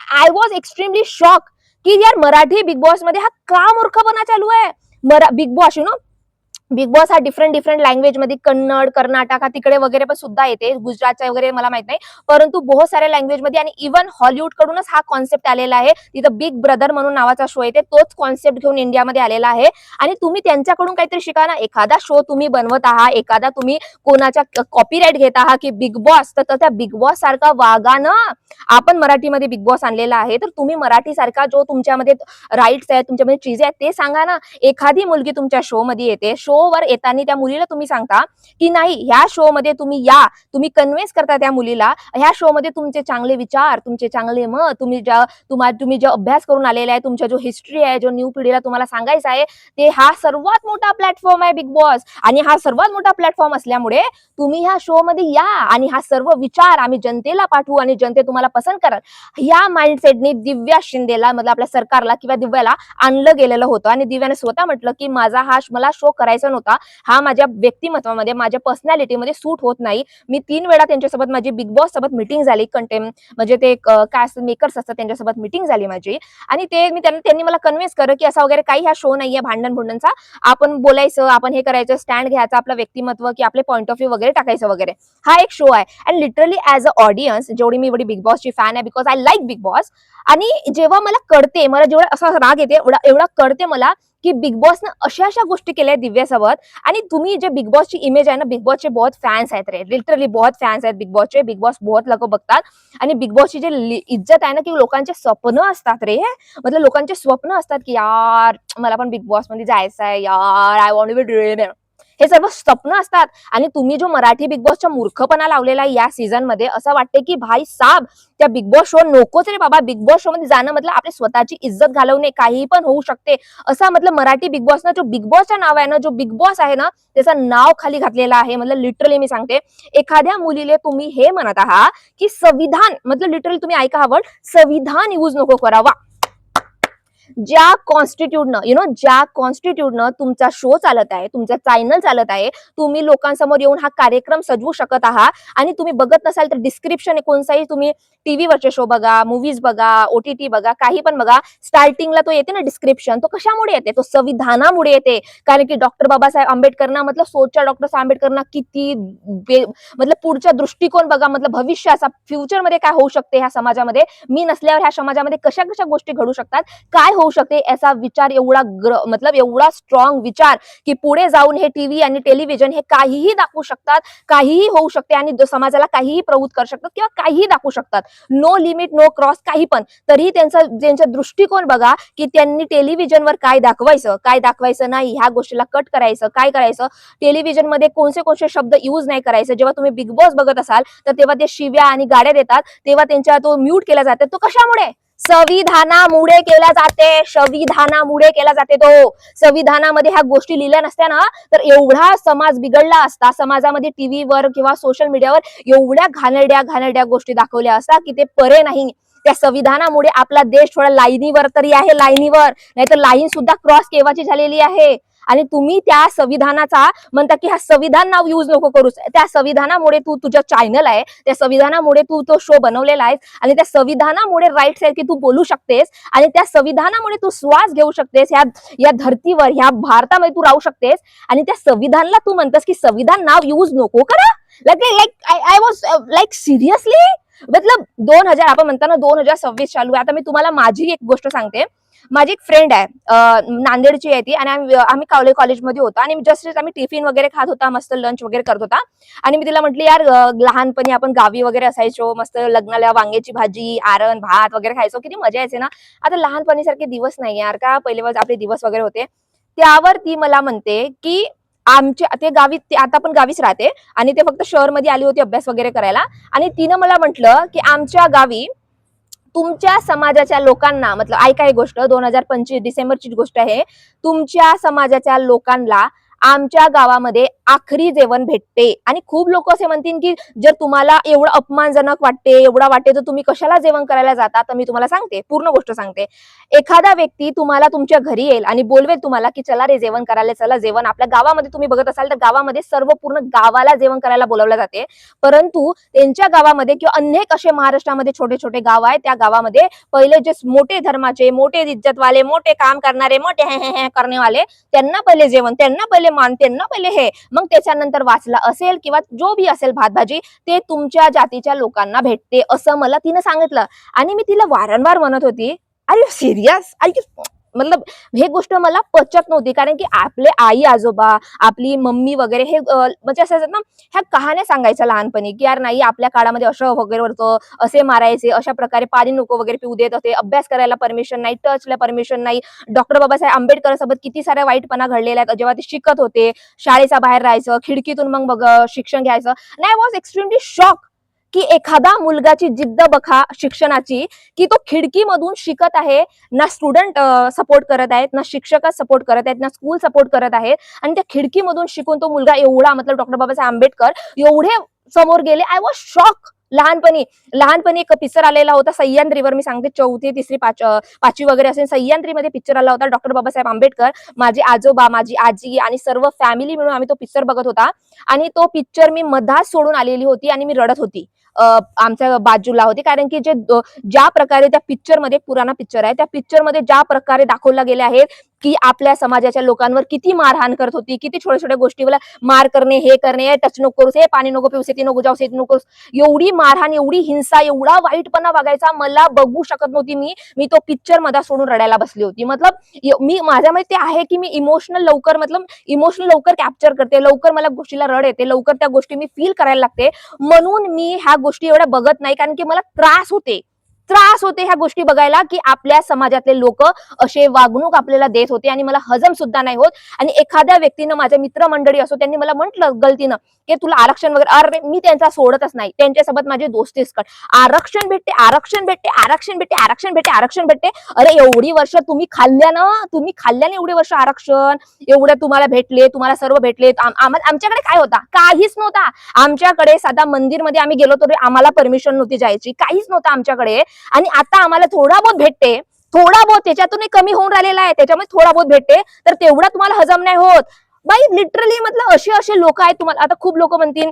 I was extremely shock की यार Marathi Bigg boss मध्ये हा का मूर्खपणा चालू आहे. बिग बॉस बिग बॉस हा डिफरंट डिफरंट लँग्वेज मध्ये कन्नड, कर्नाटक तिकडे वगैरे पण सुद्धा येते, गुजरातच्या वगैरे मला माहित नाही, परंतु बहुत साऱ्या लँग्वेज मध्ये आणि इव्हन हॉलिवूड कडूनच हा कॉन्सेप्ट आलेला आहे. तिथं बिग ब्रदर म्हणून नावाचा शो येते, तोच कॉन्सेप्ट घेऊन इंडियामध्ये आलेला आहे. आणि तुम्ही त्यांच्याकडून काहीतरी शिका ना. एखादा शो तुम्ही बनवत आहात, एखादा तुम्ही कोणाच्या कॉपीराईट घेत आहात की बिग बॉस, तर त्या बिग बॉस सारखा वागा ना. आपण मराठीमध्ये बिग बॉस आणलेला आहे, तर तुम्ही मराठी सारखा जो तुमच्यामध्ये राईट्स आहेत, तुमच्यामध्ये चीज आहेत ते सांगा ना. एखादी मुलगी तुमच्या शो मध्ये येते, शो वर येताना त्या मुलीला तुम्ही सांगता की नाही ह्या शो मध्ये तुम्ही या, तुम्ही कन्व्हिन्स करता त्या मुलीला ह्या शो मध्ये तुमचे चांगले विचार, तुमचे चांगले मत, तुम्ही जो अभ्यास करून आलेला आहे, तुमच्या जो हिस्ट्री आहे, जो न्यू पिढीला तुम्हाला सांगायचा आहे, ते हा सर्वात मोठा प्लॅटफॉर्म आहे बिग बॉस. आणि हा सर्वात मोठा प्लॅटफॉर्म असल्यामुळे तुम्ही ह्या शो मध्ये या आणि हा सर्व विचार आम्ही जनतेला पाठवू आणि जनते तुम्हाला पसंत करल. या माइंडसेटने दिव्या शिंदेला मतलब आपल्या सरकारला किंवा दिव्याला आणलं गेलेलं होतं. आणि दिव्याने स्वतः म्हटलं की मला शो करायचा नव्हता, हा माझ्या व्यक्तिमत्वामध्ये, माझ्या पर्सनॅलिटीमध्ये सूट होत नाही. मी 3 वेळा त्यांच्यासोबत माझी बिग बॉस सोबत मीटिंग झाली, कंटेंट म्हणजे ते काय असतं मेकर्स असतात त्यांच्यासोबत मीटिंग झाली माझी. आणि त्यांनी मला कन्व्हिन्स केलं की असा वगैरे काही हा शो नाहीये भांडण भुंडणचा, आपण बोलायचं, आपण हे करायचं, स्टँड घ्यायचा, आपलं व्यक्तिमत्व की आपले पॉईंट ऑफ व्ह्यू वगैरे टाकायचं वगैरे. हा एक शो आहे. And literally as a audience जेवढी मी एवढी बिग बॉसची फॅन आहे, because I like big boss. आणि जेव्हा मला कळते, मला जेवढा असा राग येते एवढा कळते मला की बिग बॉसनं अशा अशा गोष्टी केल्या दिव्यासोबत. आणि तुम्ही जे बिग बॉसची इमेज आहे ना, बिग बॉसचे बहुत फॅन्स आहेत रे, लिटरली बहुत फॅन्स आहेत बिग बॉसचे. बिग बॉस बहुत लोक बघतात. आणि बिग बॉसची जी इज्जत आहे ना, की लोकांचे स्वप्न असतात रे, मतलब लोकांचे स्वप्न असतात की यार मला पण बिग बॉस मध्ये जायचं आहे यार, I want to be dreamer. हे सर्व स्वप्न असतात. आणि तुम्ही जो मराठी बिग बॉसचा मूर्खपणा लावलेला आहे या सीझन मध्ये, असं वाटते की भाई साब त्या बिग बॉस शो नकोच रे बाबा. बिग बॉस शो मध्ये जाणं मतलब आपली स्वतःची इज्जत घालवणे, काही पण होऊ शकते. असा मतलब मराठी बिग बॉस ना, जो बिग बॉसचा नाव आहे ना, जो बिग बॉस आहे ना, त्याचं नाव खाली घातलेलं आहे. मतलब लिटरली मी सांगते, एखाद्या मुलीले तुम्ही हे म्हणत आहात की संविधान, मतलब लिटरली तुम्ही ऐका हा वर्ड, संविधान यूज नको करावा. ज्या कॉन्स्टिट्यूटनं ज्या कॉन्स्टिट्यूटनं तुमचा शो चालत आहे, तुमचा चॅनल चालत आहे, तुम्ही लोकांसमोर येऊन हा कार्यक्रम सजवू शकत आहात. आणि तुम्ही बघत नसाल तर डिस्क्रिप्शन कोणताही तुम्ही टीव्हीवरचे शो बघा, मूवीज बघा, ओटीटी बघा, काही पण बघा, स्टार्टिंगला तो येते ना डिस्क्रिप्शन, तो कशामुळे येते? तो संविधानामुळे येते. कारण की डॉक्टर बाबासाहेब आंबेडकरना, मतलब सोच्या डॉक्टर आंबेडकरना किती मतलब पुढचा दृष्टिकोन बघा, मतलब भविष्याचा फ्युचरमध्ये काय होऊ शकते ह्या समाजामध्ये, मी नसल्यावर ह्या समाजामध्ये कशा कशा गोष्टी घडू शकतात, काय होऊ शकते, याचा विचार एवढा मतलब एवढा स्ट्रॉंग विचार की पुढे जाऊन हे टीव्ही आणि टेलिव्हिजन हे काहीही दाखवू शकतात, काहीही होऊ शकते आणि समाजाला काहीही प्रवृत्त करू शकतात किंवा काहीही दाखवू शकतात. नो लिमिट, नो क्रॉस, काही पण. तरीही त्यांचा दृष्टिकोन बघा की त्यांनी टेलिव्हिजनवर काय दाखवायचं, काय दाखवायचं नाही, ह्या गोष्टीला कट करायचं, काय करायचं, टेलिव्हिजनमध्ये कोणते कोणते शब्द यूज नाही करायचे. जेव्हा तुम्ही बिग बॉस बघत असाल तर तेव्हा ते शिव्या आणि गाड्या देतात, तेव्हा त्यांच्या तो म्यूट केला जातो. तो कशामुळे? संविधानामुळे केला जाते, संविधानामुळे केला जाते. तो संविधानामध्ये ह्या गोष्टी लिहिल्या नसत्या ना, तर एवढा समाज बिघडला असता. समाजामध्ये टीव्हीवर किंवा सोशल मीडियावर एवढ्या घाणेरड्या घाणेरड्या गोष्टी दाखवल्या असतात की ते परे नाही. त्या संविधानामुळे आपला देश थोडा लाईनीवर तरी आहे, लाईनीवर, नाहीतर लाईन सुद्धा क्रॉस केव्हाची झालेली आहे. आणि तुम्ही त्या संविधानाचा म्हणता की हा संविधान नाव यूज नको करूच. त्या संविधानामुळे तू तुझं चॅनल आहे, त्या संविधानामुळे तू तो शो बनवलेला आहेस, आणि त्या संविधानामुळे राईट्स आहे की तू बोलू शकतेस, आणि त्या संविधानामुळे तू श्वास घेऊ शकतेस, या धर्तीवर, ह्या भारतामध्ये तू राहू शकतेस. आणि त्या संविधानला तू म्हणतेस की संविधान नाव यूज नको करा. Like I was like seriously, मतलब 2000 आपण म्हणताना 2026 चालू आहे. आता मी तुम्हाला माझी एक गोष्ट सांगते. माझी एक फ्रेंड आहे, नांदेडची आहे ती, आणि आम्ही कॉलेजमध्ये होतो आणि जस्ट आम्ही टिफिन वगैरे खात होता, मस्त लंच वगैरे करत होता. आणि मी तिला म्हटली यार लहानपणी आपण गावी वगैरे असायचो, मस्त लग्नाला वांग्याची भाजी, आरण भात वगैरे खायचो, किती मजा यायची ना. आता लहानपणी सारखे दिवस नाही यार, का पहिले आपले दिवस वगैरे होते. त्यावर ती मला म्हणते की आमच्या ते गावी, आता पण गावीच राहते आणि ते फक्त शहरमध्ये आली होती अभ्यास वगैरे करायला. आणि तिनं मला म्हटलं की आमच्या गावी तुमच्या समाजाच्या लोकांना, मतलब ऐका ही गोष्ट 2025 डिसेंबरची गोष्ट आहे, तुमच्या समाजाच्या लोकांना आमच्या गावामध्ये आखरी जेवण भेटते. आणि खूप लोक असे म्हणतील की जर तुम्हाला एवढं अपमानजनक वाटते, एवढा वाटते, तर तुम्ही कशाला जेवण करायला जाता. तर मी तुम्हाला सांगते, पूर्ण गोष्ट सांगते. एखादा व्यक्ती तुम्हाला तुमच्या घरी येईल आणि बोलवेल तुम्हाला की चला रे जेवण करायला, चला जेवण. आपल्या गावामध्ये तुम्ही बघत असाल तर गावामध्ये सर्व पूर्ण गावाला जेवण करायला बोलावलं जाते. परंतु त्यांच्या गावामध्ये किंवा अनेक असे महाराष्ट्रामध्ये छोटे छोटे गाव आहेत, त्या गावामध्ये पहिले जे मोठे धर्माचे, मोठे इज्जतवाले, मोठे काम करणारे, मोठे हे करण्यावाले, त्यांना पहिले जेवण, त्यांना पहिले मान, त्यांना पहिले हे, मग त्याच्यानंतर वाचला असेल किंवा जो बी असेल भात भाजी, ते तुमच्या जातीच्या लोकांना भेटते, असं मला तिनं सांगितलं. आणि मी तिला वारंवार म्हणत होती, are you serious, are you, मतलब हे गोष्ट मला पचत नव्हती. कारण की आपले आई आजोबा, आपली मम्मी वगैरे हे म्हणजे असं ना, ह्या कहाण्या सांगायच्या लहानपणी की यार नाही आपल्या काळामध्ये असं वगैरे होतं, असे मारायचे, अशा प्रकारे पाणी नको वगैरे पिऊ देत होते, अभ्यास करायला परमिशन नाही, टचला परमिशन नाही. डॉक्टर बाबासाहेब आंबेडकर सोबत किती साऱ्या वाईटपणा घडलेला आहे जेव्हा ते शिकत होते. शाळेच्या बाहेर राहायचं, खिडकीतून मग बघ शिक्षण घ्यायचं. आय वॉज एक्स्ट्रीमली शॉक की एखादा मुलगाची जिद्द बघा शिक्षणाची, की तो खिडकीमधून शिकत आहे. ना स्टुडंट सपोर्ट करत आहेत, ना शिक्षक सपोर्ट करत आहेत, ना स्कूल सपोर्ट करत आहेत. आणि त्या खिडकीमधून शिकून तो मुलगा एवढा, मतलब डॉक्टर बाबासाहेब आंबेडकर एवढे समोर गेले. I was shock. लहानपणी एक पिक्चर आलेला होता सह्याद्रीवर, मी सांगते 4थी 3री 5वी वगैरे असेल, सह्याद्रीमध्ये पिक्चर आला होता. डॉक्टर बाबासाहेब आंबेडकर, माझे आजोबा, माझी आजी आणि सर्व फॅमिली मिळून आम्ही तो पिक्चर बघत होता. आणि तो पिक्चर मी मधात सोडून आलेली होती आणि मी रडत होती. आमच्या बाजूला होती. कारण की ज्या प्रकारे त्या पिक्चरमध्ये, पुराणा पिक्चर आहे, त्या पिक्चरमध्ये ज्या प्रकारे दाखवला गेले आहे की आपल्या समाजाच्या लोकांवर किती मारहाण करत होती, किती छोट्या छोट्या गोष्टीवर मार करणे, हे करणे, टच नको करूस, हे पाणी नको पिऊस, ती नको जाऊस, नको, एवढी मारहाण, एवढी हिंसा, एवढा वाईटपणा बघायचा मला बघू शकत नव्हती. मी तो पिक्चर मध्ये सोडून रडायला बसली होती. मतलब मी माझ्यामध्ये ते आहे की मी इमोशनल लवकर कॅप्चर करते, लवकर मला गोष्टीला रड येते, लवकर त्या गोष्टी मी फील करायला लागते. म्हणून मी ह्या गोष्टी एवढ्या बघत नाही. कारण की मला त्रास होते ह्या गोष्टी बघायला की आपल्या समाजातले लोक असे वागणूक आपल्याला देत होते आणि मला हजम सुद्धा नाही होत. आणि एखाद्या व्यक्तीनं, माझ्या मित्रमंडळी असो, त्यांनी मला म्हटलं गलतीनं की तुला आरक्षण वगैरे, अरे मी त्यांचा सोडतच नाही, त्यांच्यासोबत माझी दोस्तीच कर. आरक्षण भेटते, आरक्षण भेटते, आरक्षण भेटते, आरक्षण भेटते, आरक्षण भेटते. अरे एवढी वर्ष तुम्ही खाल्ल्यानं एवढे वर्ष आरक्षण एवढे तुम्हाला भेटले, तुम्हाला सर्व भेटले. आमच्याकडे काय होता? काहीच नव्हता. आमच्याकडे साधा मंदिरमध्ये आम्ही गेलो तरी आम्हाला परमिशन नव्हती जायची, काहीच नव्हतं आमच्याकडे. आणि आता आम्हाला थोडा बहुत भेटते, थोडा बहुत, त्याच्यातून कमी होऊन राहिलेला आहे, त्याच्यामुळे थोडा बहुत भेटते, तर तेवढा तुम्हाला हजम नाही होत. बाई लिटरली, मतलब असे लोक आहेत. तुम्हाला आता खूप लोक म्हणतील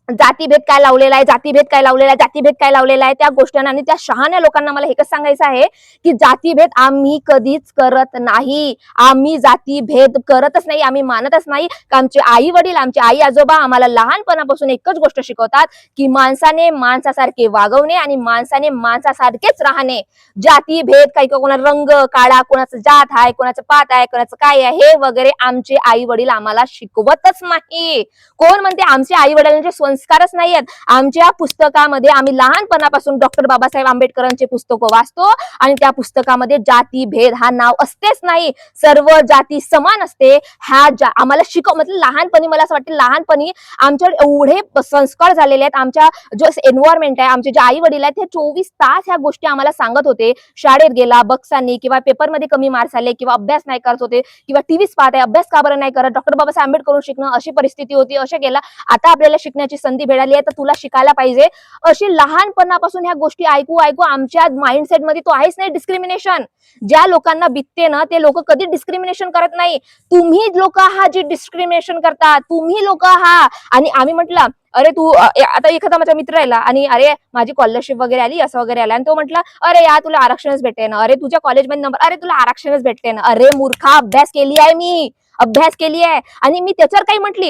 जातीभेद काय लावलेला आहे, जातीभेद काय लावलेला आहे, जातीभेद काय लावलेला आहे. त्या गोष्टींना आणि त्या शहाण्या लोकांना मला एकच सांगायचं आहे की जातीभेद आम्ही कधीच करत नाही. आम्ही जातीभेद करतच नाही, आम्ही मानतच नाही. आमचे आई वडील, आमचे आई आजोबा आम्हाला लहानपणापासून एकच गोष्ट शिकवतात की माणसाने माणसासारखे वागवणे आणि माणसाने माणसासारखेच राहणे. जातीभेद काही, कोणाचा रंग काळा, कोणाचं जात आहे, कोणाचं पात आहे, कोणाचं काय आहे, हे वगैरे आमचे आई वडील आम्हाला शिकवतच नाही. कोण म्हणते आमचे आई वडिलांचे संस्कारच नाही आहेत? आमच्या पुस्तकामध्ये आम्ही लहानपणापासून डॉक्टर बाबासाहेब आंबेडकरांचे पुस्तकं वाचतो आणि त्या पुस्तकामध्ये जाती भेद हा नाव असतेच नाही. सर्व जाती समान असते. आम्हाला मतलब लहानपणी, मला असं वाटतं लहानपणी आमच्या एवढे संस्कार झालेले आहेत. आमच्या जो एन्व्हायरमेंट आहे, आमचे जे आई वडील आहेत, ते 24 तास ह्या गोष्टी आम्हाला सांगत होते. शाळेत गेला बक्सांनी किंवा पेपरमध्ये कमी मार्क्स आले किंवा अभ्यास नाही करत होते किंवा टीव्हीच पाहत आहे, अभ्यास का बरं नाही करत, डॉक्टर बाबासाहेब आंबेडकरून शिकणं, अशी परिस्थिती होती, असे गेला, आता आपल्याला शिकण्याची संधी मिळाली आहे तर तुला शिकायला पाहिजे. अशी लहानपणापासून ह्या गोष्टी ऐकू आमच्या माइंडसेट मध्ये तो आहेच नाही डिस्क्रिमिनेशन. ज्या लोकांना बितते ना, ते लोक कधी डिस्क्रिमिनेशन करत नाही. तुम्ही लोक हा जे डिस्क्रिमिनेशन करतात, तुम्ही लोक हा. आणि आम्ही म्हटलं अरे तू, आता एखादा माझा मित्र राहिला आणि अरे माझी स्कॉलरशिप वगैरे आली, असं वगैरे आला, आणि तो म्हटला अरे या तुला आरक्षणच भेटते ना, अरे तुझ्या कॉलेजमध्ये नंबर, अरे तुला आरक्षणच भेटते ना. अरे मूर्खा, अभ्यास केली आहे. आणि मी त्याच्यावर काही म्हटली,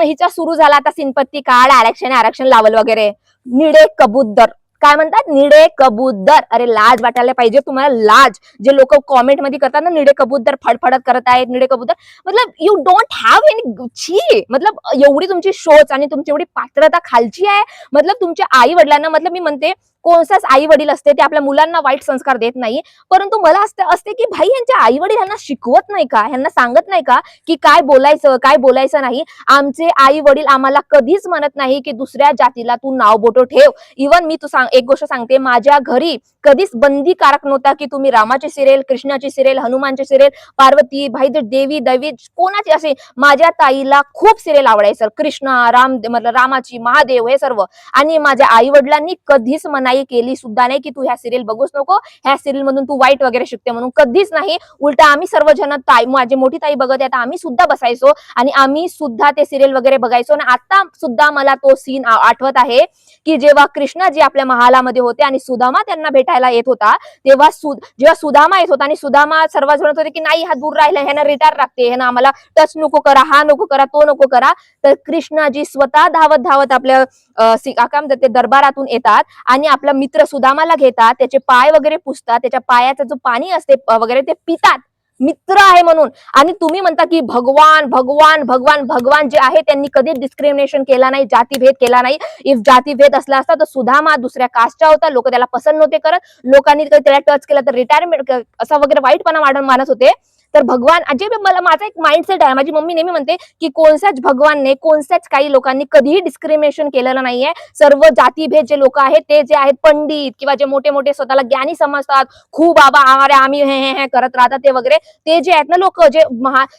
हिचा सुरू झाला आता सिंपत्ती कार्ड, आरक्षण लावल वगैरे. निडे कबूतर, काय म्हणतात, निडे कबूतर. अरे लाज वाटायला पाहिजे तुम्हाला, लाज. जे लोक कॉमेंट मध्ये करतात ना, निडे कबूतर फडफडत करत आहेत, निडे कबूतर, मतलब यू डोंट हॅव एनी छी. मतलब एवढी तुमची शोच आणि तुमची एवढी पात्रता खालची आहे. मतलब तुमच्या आई वडिलांना, मतलब मी म्हणते कोणताच आई वडील असते ते आपल्या मुलांना वाईट संस्कार देत नाही, परंतु मला असते की भाई यांच्या आई वडील यांना शिकवत नाही का, यांना सांगत नाही का की काय बोलायचं काय बोलायचं नाही. आमचे आई वडील आम्हाला कधीच म्हणत नाही की दुसऱ्या जातीला तू नाव बोटो ठेव. इवन मी एक गोष्ट सांगते, माझ्या घरी कधीच बंदीकारक नव्हता की तुम्ही रामाची सिरियल, कृष्णाची सिरियल, हनुमानची सिरियल, पार्वती भाई देवी दैवी कोणाची असे. माझ्या ताईला खूप सिरियल आवडायचं, कृष्णा राम मतलब रामाची, महादेव हे सर्व. आणि माझ्या आई वडिलांनी कधीच मनाई केली सुद्धा नाही की तू ह्या सिरियल बघूच नको, ह्या सिरियल मधून तू वाईट वगैरे शिकते म्हणून, कधीच नाही. उलटा आम्ही सर्वजण ताई, माझी मोठी ताई बघत आहे आम्ही सुद्धा बसायचो आणि आम्ही सुद्धा ते सिरियल वगैरे बघायचो. आणि आता सुद्धा मला तो सीन आठवत आहे की जेव्हा कृष्णाजी आपल्या महालामध्ये होते आणि सुदामा त्यांना भेटायला येत होता, तेव्हा जेव्हा सुदामा येत होता आणि सुदामा सर्वजण होते की नाही हा दूर राहिला, ह्यानं रिटायर लागते, ह्यानं आम्हाला टच नको करा, हा नको करा, तो नको करा. तर कृष्णाजी स्वतः धावत धावत आपल्या काय म्हणतात ते दरबारातून येतात आणि आपला मित्र सुदामाला घेतात, त्याचे पाय वगैरे पुसतात, त्याच्या पायाचं जो पाणी असते वगैरे ते पितात, मित्र आहे म्हणून. आणि तुम्ही म्हणता की भगवान भगवान भगवान भगवान जे आहे त्यांनी कधी डिस्क्रिमिनेशन केला नाही, जातीभेद केला नाही. इफ जातीभेद असला असता तर सुदामा दुसऱ्या कास्टचा होता, लोक त्याला पसंत नव्हते करत, लोकांनी त्याला टच केला तर रिटायरमेंट असा वगैरे वाईटपणा मानत होते. तर भगवान जे मला माझा एक माइंडसेट आहे, माझी मम्मी नेहमी म्हणते की कोणत्याच भगवानने कोणत्याच काही लोकांनी कधीही डिस्क्रिमिनेशन केलेलं नाहीये. सर्व जातीभेद जे लोक आहेत ते जे आहेत पंडित किंवा जे मोठे मोठे स्वतःला ज्ञानी समजतात, खूप बाबा आम्ही हे करत राहतात ते वगैरे, ते जे आहेत ना लोक जे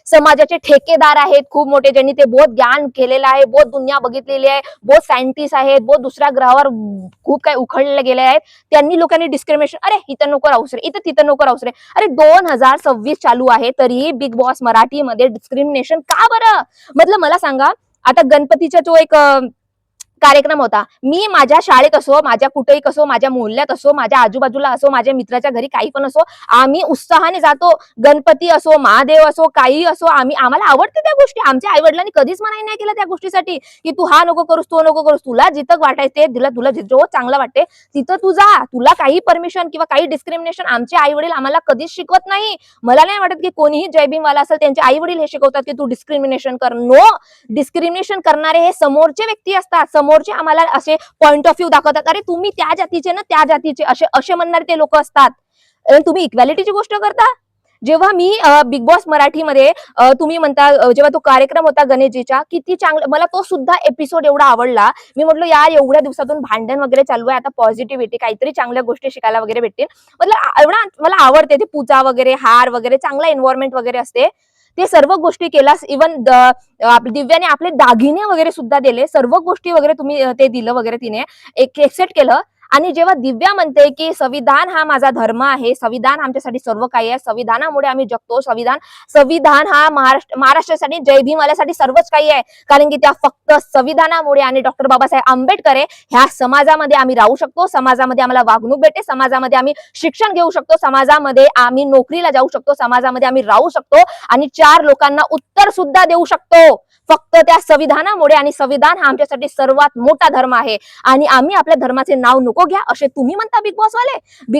समाजाचे ठेकेदार आहेत खूप मोठे, ज्यांनी ते बहुत ज्ञान केलेलं आहे, बहुत दुनिया बघितलेली आहे, बहुत सायंटिस्ट आहेत, बहुत दुसऱ्या ग्रहावर खूप काही उखडले गेले आहेत, त्यांनी लोकांनी डिस्क्रिमिनेशन, अरे इथं नको राहूस रे, इथं तिथं नको राहूस रे. अरे 2026 चालू आहे तरीही बिग बॉस मराठीमध्ये डिस्क्रिमिनेशन का बरं? मतलब मला सांगा, आता गणपतीचा जो एक कार्यक्रम होता, मी माझ्या शाळेत असो, माझ्या कुठेही असो, माझ्या मोहल्ल्यात असो, माझ्या आजूबाजूला असो, माझ्या मित्राच्या घरी काही पण असो, आम्ही उत्साहाने जातो. गणपती असो, महादेव असो, काही असो, आम्हाला आवडते त्या गोष्टी. आमच्या आई वडिलांनी कधीच मनाई नाही केलं त्या गोष्टीसाठी की तू हा नको करूस, तो नको करूस, तुला जिथं वाटायचे तुला जो चांगलं वाटते तिथं तू जा. तुला काही परमिशन किंवा काही डिस्क्रिमिनेशन आमचे आई वडील आम्हाला कधीच शिकवत नाही. मला नाही वाटत की कोणीही जय भीमवाला असेल त्यांचे आई वडील हे शिकवतात की तू डिस्क्रिमिनेशन कर. नो, डिस्क्रिमिनेशन करणारे हे समोरचे व्यक्ती असतात, समोरचे आम्हाला असे पॉइंट ऑफ व्ह्यू दाखवतात, अरे तुम्ही त्या जातीचे ना त्या जातीचे, असे म्हणणारे ते लोक असतात. तुम्ही इक्वॅलिटीची गोष्ट करता. जेव्हा मी बिग बॉस मराठीमध्ये तुम्ही म्हणता जेव्हा तो कार्यक्रम होता गणेशजीचा, किती चांगला, मला तो सुद्धा एपिसोड एवढा आवडला. मी म्हटलं यार एवढ्या दिवसातून भांडण वगैरे चालू आहे, आता पॉझिटिव्हिटी काहीतरी चांगल्या गोष्टी शिकायला वगैरे भेटतील. मतलब एवढा मला आवडते ते पूजा वगैरे, हार वगैरे, चांगला एन्व्हायरमेंट वगैरे असते, ते सर्व गोष्टी केला. इव्हन दिव्याने आपले दागिने वगैरे सुद्धा दिले, सर्व गोष्टी वगैरे तुम्ही ते दिलं वगैरे, तिने एक्सेप्ट केलं. आणि जेव्हा दिव्या म्हणते की संविधान हा माझा धर्म आहे, संविधान आमच्यासाठी सर्व काही आहे, संविधानामुळे आम्ही जगतो, संविधान हा महाराष्ट्रासाठी जय भीमवाल्यासाठी सर्वच काही आहे, कारण की त्या फक्त संविधानामुळे आणि डॉक्टर बाबासाहेब आंबेडकर ह्या समाजामध्ये आम्ही राहू शकतो, समाजामध्ये आम्हाला वागणूक भेटते, समाजामध्ये आम्ही शिक्षण घेऊ शकतो, समाजामध्ये आम्ही नोकरीला जाऊ शकतो, समाजामध्ये आम्ही राहू शकतो आणि 4 लोकांना उत्तर सुद्धा देऊ शकतो, फक्त त्या संविधानामुळे. आणि संविधान हा आमच्यासाठी सर्वात मोठा धर्म आहे आणि आम्ही आपल्या धर्माचे नाव नको घ्या असे तुम्ही म्हणता बिग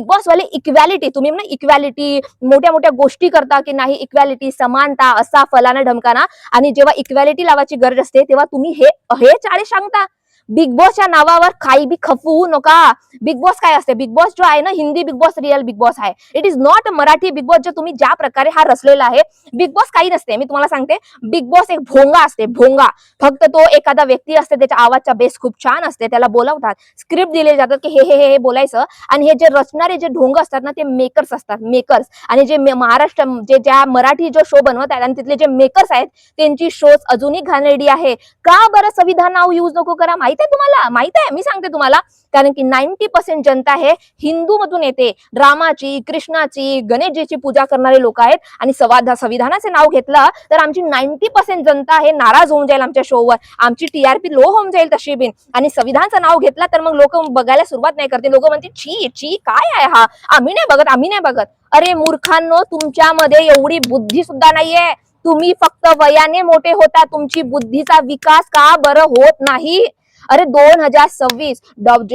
बॉस वाले इक्वॅलिटी, तुम्ही म्हणा इक्वॅलिटी, मोठ्या मोठ्या गोष्टी करता की नाही इक्वॅलिटी, समानता, असा फलाना ढमकाना, आणि जेव्हा इक्वॅलिटी लावायची गरज असते तेव्हा तुम्ही हे चाळे सांगता. बिग बॉसच्या नावावर काही बी खपवू नका. बिग बॉस काय असते, बिग बॉस जो आहे ना Hindi Bigg Boss real Bigg Boss आहे, it is not Marathi Bigg Boss जो तुम्ही ज्या प्रकारे हा रचलेला आहे. बिग बॉस काही नसते, मी तुम्हाला सांगते, बिग बॉस एक भोंगा असते, भोंगा. फक्त तो एखादा व्यक्ती असते, त्याच्या आवाजचा बेस खूप छान असते, त्याला बोलवतात, स्क्रिप्ट दिले जातात की हे बोलायचं, आणि हे जे रचणारे जे ढोंग असतात ना ते मेकर्स असतात, मेकर्स. आणि जे महाराष्ट्र ज्या मराठी जो शो बनवत आहेत आणि तिथले जे मेकर्स आहेत त्यांची शोज अजूनही घाणेरडी आहे. का बरं संविधान नाव यूज नको करा? माहित आहे तुम्हाला, माहित आहे, मी सांगते तुम्हाला, कारण की 90% जनता हे हिंदू मधून येते. रामाची, कृष्णाची, गणेशजीची पूजा करणारे लोक आहेत आणि संविधानाचे नाव घेतलं तर आमची 90% जनता हे नाराज होऊन जाईल आमच्या शोवर, आमची टीआरपी लो होऊन जाईल तशी बिन. आणि संविधानाचं नाव घेतला तर मग लोक बघायला सुरुवात नाही करते, लोक म्हणते छी काय आहे हा, आम्ही नाही बघत. अरे मूर्खांनो, तुमच्यामध्ये एवढी बुद्धी सुद्धा नाहीये, तुम्ही फक्त वयाने मोठे होता, तुमची बुद्धीचा विकास का बरं होत नाही? अरे 2026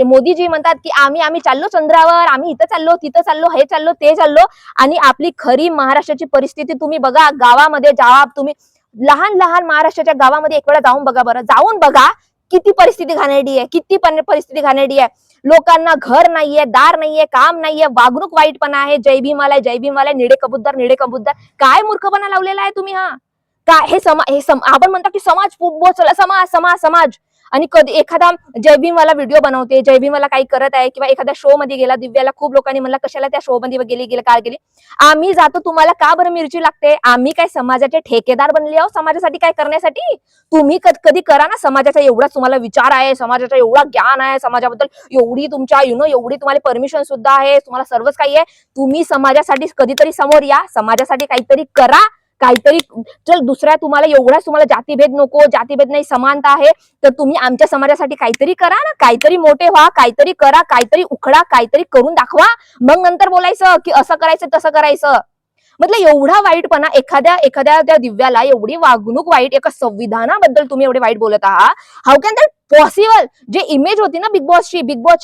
मोदीजी म्हणतात की आम्ही चाललो चंद्रावर, आम्ही इथं चाललो, तिथं चाललो, हे चाललो, ते चाललो, आणि आपली खरी महाराष्ट्राची परिस्थिती तुम्ही बघा. गावामध्ये जावा तुम्ही, लहान महाराष्ट्राच्या गावामध्ये एक वेळा जाऊन बघा बरं, जाऊन बघा किती परिस्थिती घाणेरडी आहे, किती परिस्थिती घाणेरडी आहे. लोकांना घर नाहीये, दार नाहीये, काम नाहीये, वागणूक वाईटपणा आहे, जय भीमाला जय भीमाला, निडे कबूतर. काय मूर्खपणा लावलेला आहे तुम्ही हा? काय हे आपण म्हणतो की समाज समाज आणि कधी एखादा जय भीमवाला व्हिडिओ बनवते, जय भीमवाला काही करत आहे किंवा एखाद्या शो मध्ये गेला, दिव्याला खूप लोकांनी म्हणलं कशाला त्या शो मध्ये गेली काय गेली. आम्ही जातो, तुम्हाला का बरं मिरची लागते? आम्ही काय समाजाचे ठेकेदार बनले आहोत समाजासाठी काय करण्यासाठी? तुम्ही कधी करा ना, समाजाचा एवढा तुम्हाला विचार आहे, समाजाचा एवढा ज्ञान आहे, समाजाबद्दल एवढी तुमच्या एवढी तुम्हाला परमिशन सुद्धा आहे, तुम्हाला सर्वच काही आहे. तुम्ही समाजासाठी कधीतरी समोर या, समाजासाठी काहीतरी करा, काहीतरी. चल दुसऱ्या तुम्हाला जातीभेद नको, जातीभेद नाही, समानता आहे, तर तुम्ही आमच्या समाजासाठी काहीतरी करा ना, काहीतरी मोठे व्हा, काहीतरी करा, काहीतरी उखडा, काहीतरी करून दाखवा. मग नंतर बोलायचं की असं करायचं तसं करायचं. मतलब एवढा वाईटपणा, एखाद्या त्या दिव्याला एवढी वागणूक वाईट, एका संविधानाबद्दल तुम्ही एवढे वाईट बोलत आहात. How can that possible? जे इमेज होती ना बिग बॉसची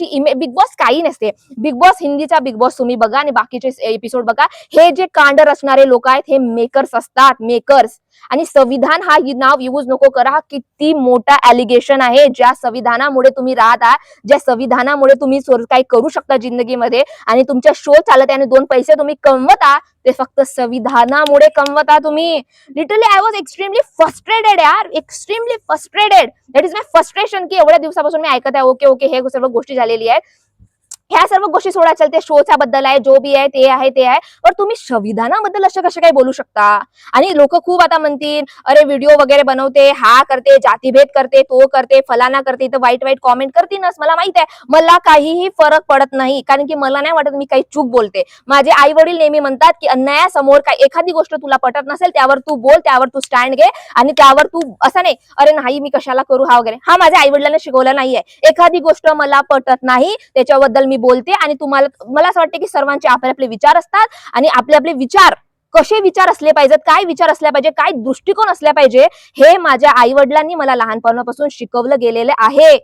इमेज, बिग बॉस काही नसते. बिग बॉस हिंदीचा बिग बॉस तुम्ही बघा आणि बाकीचे एपिसोड बघा. हे जे कांड रचणारे लोक आहेत हे मेकर्स असतात, मेकर्स. आणि संविधान हा नाव यूज नको करा. हा किती मोठा ॲलिगेशन आहे. ज्या संविधानामुळे तुम्ही राहत आहात, ज्या संविधानामुळे तुम्ही काही करू शकता जिंदगीमध्ये आणि तुमच्या शो चालत आहे आणि 2 पैसे तुम्ही कमवता, ते फक्त संविधानामुळे कमवता तुम्ही. Literally I was extremely frustrated यार, extremely frustrated. That is my frustration की एवढ्या दिवसापासून मी ऐकत आहे ओके हे सर्व गोष्टी झालेली आहेत. ह्या सर्व गोष्टी सोडा, चलते शोच्या बद्दल आहे, जो बी आहे ते आहे. पण तुम्ही संविधानाबद्दल असं कसं काय बोलू शकता? आणि लोक खूप आता म्हणतील अरे व्हिडिओ वगैरे बनवते, हा करते, जातीभेद करते, तो करते, फलाना करते, तर वाईट कॉमेंट करतीलच. मला माहित आहे, मला काहीही फरक पडत नाही, कारण की मला नाही वाटत मी काही चूक बोलते. माझे आई वडील नेहमी म्हणतात की अन्यायासमोर काय एखादी गोष्ट तुला पटत नसेल त्यावर तू बोल, त्यावर तू स्टँड घे आणि त्यावर तू असं नाही अरे नाही मी कशाला करू हा वगैरे. हा माझ्या आई वडिलांना शिकवलं नाहीये. एखादी गोष्ट मला पटत नाही त्याच्याबद्दल मी बोलते आणि मला असं वाटतं की सर्वांचे आपले विचार असतात आणि आपले विचार कसे विचार असले पाहिजेत, काय विचार असल्या पाहिजे, काय दृष्टिकोन असल्या पाहिजे, हे माझ्या आई वडिलांनी मला लहानपणापासून शिकवलं गेलेलं आहे.